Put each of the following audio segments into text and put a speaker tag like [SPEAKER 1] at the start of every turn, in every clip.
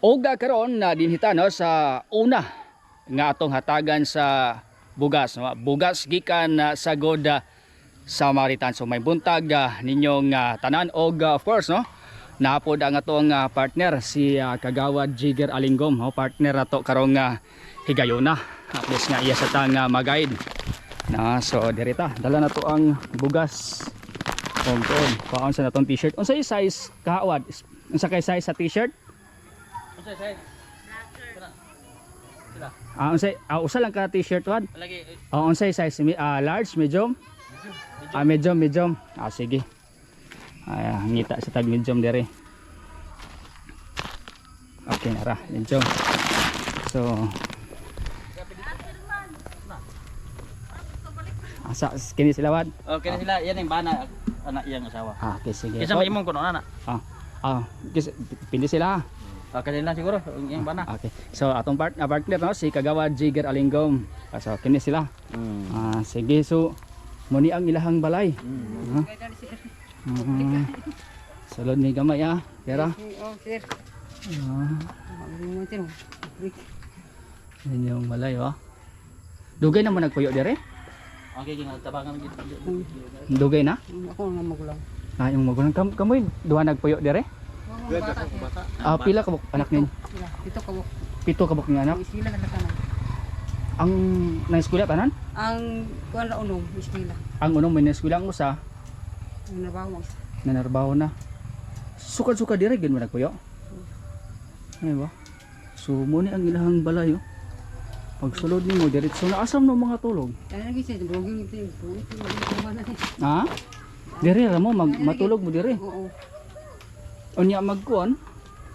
[SPEAKER 1] Oga karon na dinhita no sa una nga atong hatagan sa bugas, no? Bugas gikan sa Goda Samaritan. So may buntag ninyong tanan og of course no. Napod ang atong partner si Kagawad Jigger Alingom, no? Partner ato karong higayuna. At least nga iya sa tang mag-guide. Na so dirita dala na to ang bugas. Kung paon sa natong t-shirt. Unsay size kaawad? Unsa kay size sa t-shirt? Unsay usa lang ka t-shirt wad? Lagi. Unsay size large, medium? Medium. Sige. Ngita sa tag medium dire. Okay na ra, medium. So asa kini sila wad? Okay na sila, yan ang bana anak iyang asawa. Okay, sige. Kisa may imong kuno ana. Pindi sila. Okay na siguro yung bana. Okay. So atong partner no si Kagawad Jigger Alingom. So kini sila. Sige, so muni ang ilahang balay. Salod ni gamay pera. Oh, sir. Yung balay Dugay naman nagpuyo dire? Okay, ginatabangan gid. Dugay na?
[SPEAKER 2] Ako nga magulang.
[SPEAKER 1] Yung magulang kamoy duha nagpuyo dire? Pila kabuk anak nin? Pito kabuk nga anak.
[SPEAKER 2] Iskwela na tanan.
[SPEAKER 1] Ang na-eskwela tanan?
[SPEAKER 2] Ang kuan ra unom, iskwela.
[SPEAKER 1] Ang unong may na-eskwela ang usa. Nanarbaho na. Sukad-sukad dire gid mo nagpuyo. Ay ba? So mo ni ang ilahang balay Pagsulod nimo diretso na asam no mga tulog.
[SPEAKER 2] Lagi sa droging ito.
[SPEAKER 1] Dire ra mo matulog mo dire.
[SPEAKER 2] Oo.
[SPEAKER 1] Unya magkuan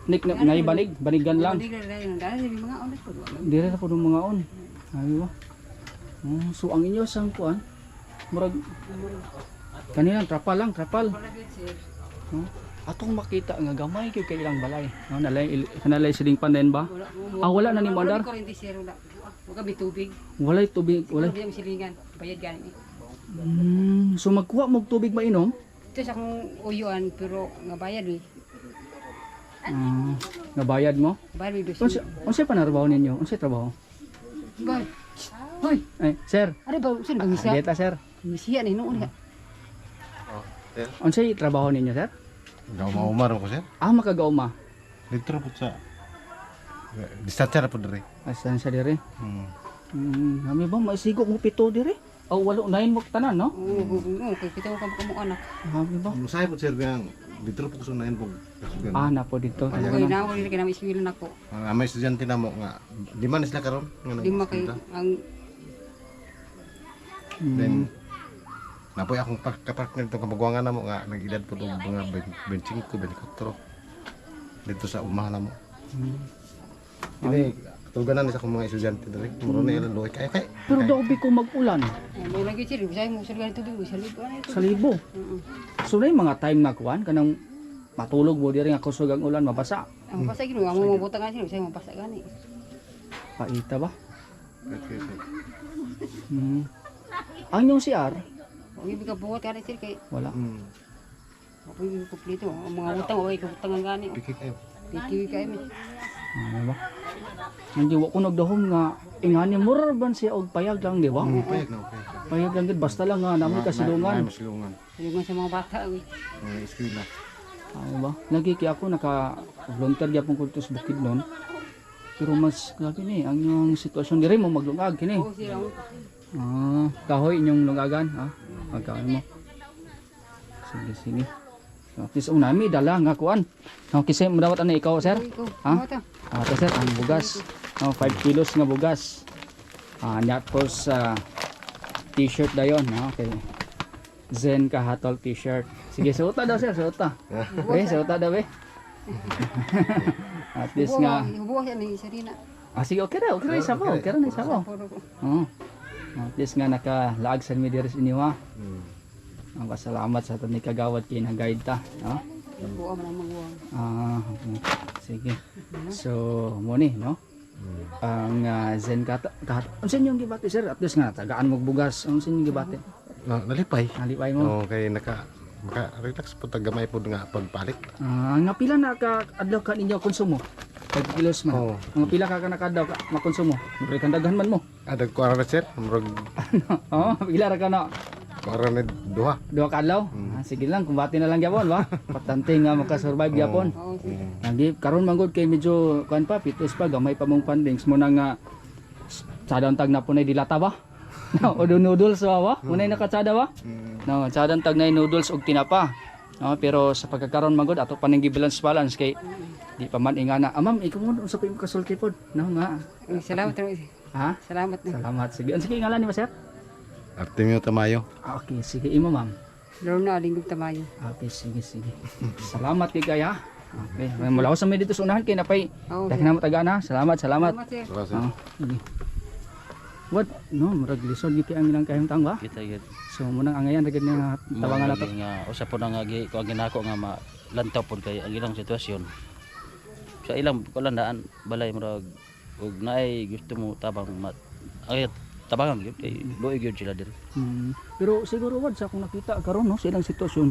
[SPEAKER 1] nay banigan lang. Dire ra pud mga on. Ay ba? So ang inyo sang kuan murag kanina trapal. Atong makita nga gamay kay ilang balay. Nalay siling panen ba? Wala na ni mandar.
[SPEAKER 2] Wala kami tubig.
[SPEAKER 1] Walay tubig, walay.
[SPEAKER 2] Wala silingan, bayad gani.
[SPEAKER 1] So magkuha mo tubig mainom?
[SPEAKER 2] Ito sa akong uyuan pero nga bayad
[SPEAKER 1] Nabayad mo?
[SPEAKER 2] Bayad
[SPEAKER 1] Unsay panarbaho ninyo? Unsay trabaho?
[SPEAKER 2] Ba. Hoy,
[SPEAKER 1] sir.
[SPEAKER 2] Ari ba sir gangisa?
[SPEAKER 1] Deta sir.
[SPEAKER 2] Misiya ni noon ya.
[SPEAKER 1] Unsay trabaho ninyo sir?
[SPEAKER 3] Gauma-umar ko sir.
[SPEAKER 1] Makagauma.
[SPEAKER 3] Dito po sa distansya po dire.
[SPEAKER 1] Asan siya dire? Kami ba masigo mo pito dire? Walo nain mo tanan no?
[SPEAKER 2] Oo, kay pito ka mo anak.
[SPEAKER 1] Kami ba?
[SPEAKER 3] Musay po sir yang dito po sa nain po.
[SPEAKER 1] Na po dito.
[SPEAKER 2] Ay na wala kay na iskwela nako.
[SPEAKER 3] Ang amay estudyante na mo nga lima na sila karon.
[SPEAKER 2] Lima kay ang
[SPEAKER 3] then napoy akong kapartner itong kamagwangan na mo nga nag-edad po itong mga 25, 24 dito sa umahan na mo. Hindi, katulganan sa akong mga estudyante dali. Muro na ilang luwi kaya.
[SPEAKER 1] Pero daobi ko mag-ulan.
[SPEAKER 2] mo lagi sir, bisay mo sir ganito tubig,
[SPEAKER 1] Sa libo. So na yung mga time na kuan kanang matulog mo diri nga kusog ang ulan mabasa.
[SPEAKER 2] Ang pasa gino, amo mabutang nga sir, bisay mo pasa gani.
[SPEAKER 1] Paita ba? Ang yung CR
[SPEAKER 2] Ang ibig ka buhat ka sir kay
[SPEAKER 1] wala.
[SPEAKER 2] ako yung kumpleto. Ang mga utang okay kabutangan gani.
[SPEAKER 3] Pikik kayo.
[SPEAKER 2] Pikiwi kayo mi.
[SPEAKER 1] Ano ba? Hindi wa ko nagdahom nga ingani mura ban siya og payag lang di ba?
[SPEAKER 3] Payag na okay.
[SPEAKER 1] Payag lang gid basta lang nga namoy kasilungan.
[SPEAKER 3] Masilungan.
[SPEAKER 2] Silungan sa mga bata oi.
[SPEAKER 3] Eskwela.
[SPEAKER 1] Ano ba? Lagi kay ako naka-volunteer gyapon ko sa bukid noon. Pero mas lagi ni ang yung sitwasyon diri mo maglungag kini.
[SPEAKER 2] Oo sir.
[SPEAKER 1] Kahoy inyong lungagan Magkaon mo. Sige. So, at least unami dala nga kuan. Kasi mo dapat ikaw sir? Ito sir, ang bugas. 5 kilos nga bugas. Tapos t-shirt dayon. Okay. Zen Kahatol t-shirt. Sige, suota daw sir, suota. Okay, suota daw At least nga.
[SPEAKER 2] Hubo siya ni Sarina.
[SPEAKER 1] Sige, okay na isabaw. At least nga nakalaag sa Mediris iniwa. Ang pasalamat sa aton ni Kagawad kay na-guide ta.
[SPEAKER 2] Buwa man ang magwang.
[SPEAKER 1] Okay. Sige. So, muni, no? Ang Zen Unsa yung gibati sir? At least nga tagaan mo bugas. Unsa yung gibati?
[SPEAKER 3] Nalipay.
[SPEAKER 1] Nalipay mo.
[SPEAKER 3] Okay, maka-relax po tagamay po nga pagpalit.
[SPEAKER 1] Nga pila na ka adlaw ka ninyo konsumo? 5 kilos man.
[SPEAKER 3] Oo.
[SPEAKER 1] Mga pila ka nakadaw ka makonsumo. Murag kang daghan man mo.
[SPEAKER 3] Ada ko ara sir, murag
[SPEAKER 1] Oo, pila ra ka na.
[SPEAKER 3] ko ara na duha.
[SPEAKER 1] Duha ka adlaw. Sige lang, kumbati na lang gyapon ba. Patante nga makasurvive gyapon.
[SPEAKER 2] Oo, sige.
[SPEAKER 1] Lagi karon man gud kay medyo kuan pa pitos pa gamay pa mong fundings mo na nga sadang tag na punay dilata ba? No, o do noodles ba? Munay nakatsada ba? No, sadang tag na noodles ug tinapa. No, pero sa pagkakaroon man gud ato pa ning balance kay di pa man ingana. Ah, ma'am, ikaw mo sa pimo kasulti pod. No nga.
[SPEAKER 2] Salamat na.
[SPEAKER 1] Ha?
[SPEAKER 2] Salamat na.
[SPEAKER 1] Salamat. Sige. Ang sige ngalan ni Sir?
[SPEAKER 3] Artemio Tamayo.
[SPEAKER 1] Ah, okay, sige imo ma'am.
[SPEAKER 2] Lorna Linggong Tamayo.
[SPEAKER 1] Okay, sige. Salamat kay kaya. Okay, may mula ko sa may dito sa unahan kay napay.
[SPEAKER 2] Oo,
[SPEAKER 1] Dahil na mataga na. Salamat.
[SPEAKER 2] Salamat, sir.
[SPEAKER 3] Salamat sir.
[SPEAKER 1] Ah, sige. What? No, murag lisod gyud kay ang ilang kahimtang ba?
[SPEAKER 4] Kita yun.
[SPEAKER 1] So munang angayan ra gyud nga tabangan nato.
[SPEAKER 4] Nga usa po na nga ko ang ginako nga malantaw pod kay ang ilang sitwasyon. Sa ilang kulandaan balay murag ug naay gusto mo tabang ay tabangan gyud kay luoy gyud sila diri.
[SPEAKER 1] Pero siguro wad sa akong nakita karon no sa ilang sitwasyon.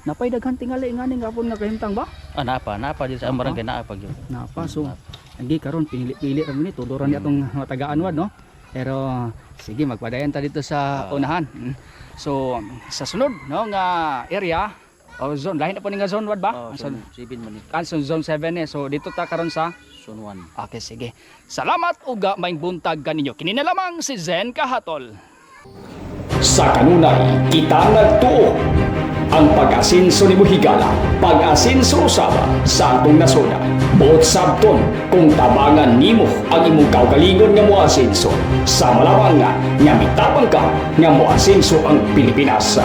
[SPEAKER 1] Napay daghan tingali ngani gapon nga kahimtang ba?
[SPEAKER 4] Ah napa diri sa barangay naapa gyud.
[SPEAKER 1] Napa so agi karon pili-pili ra ni tuduran ni atong mga tagaan wad no. Pero sige magpadayon ta dito sa unahan. So sa sunod no nga area o zone lahi na po ni nga zone wad ba?
[SPEAKER 4] Oh,
[SPEAKER 1] Sa
[SPEAKER 4] 7 man ni
[SPEAKER 1] Kanson zone 7 eh. So dito ta karon sa
[SPEAKER 4] Zone 1.
[SPEAKER 1] okay sige. Salamat uga maing buntag kaninyo. Kini na lamang si Zen Kahatol.
[SPEAKER 5] Sa kanunay, kita nagtuo ang pag-asinso ni Buhigala, pag-asinso usaba sa atong nasona. Buot sabton kung tabangan nimo ang imong kaugalingon nga moasinso. Sa malawang nga mitapang ka nga moasinso ang Pilipinas.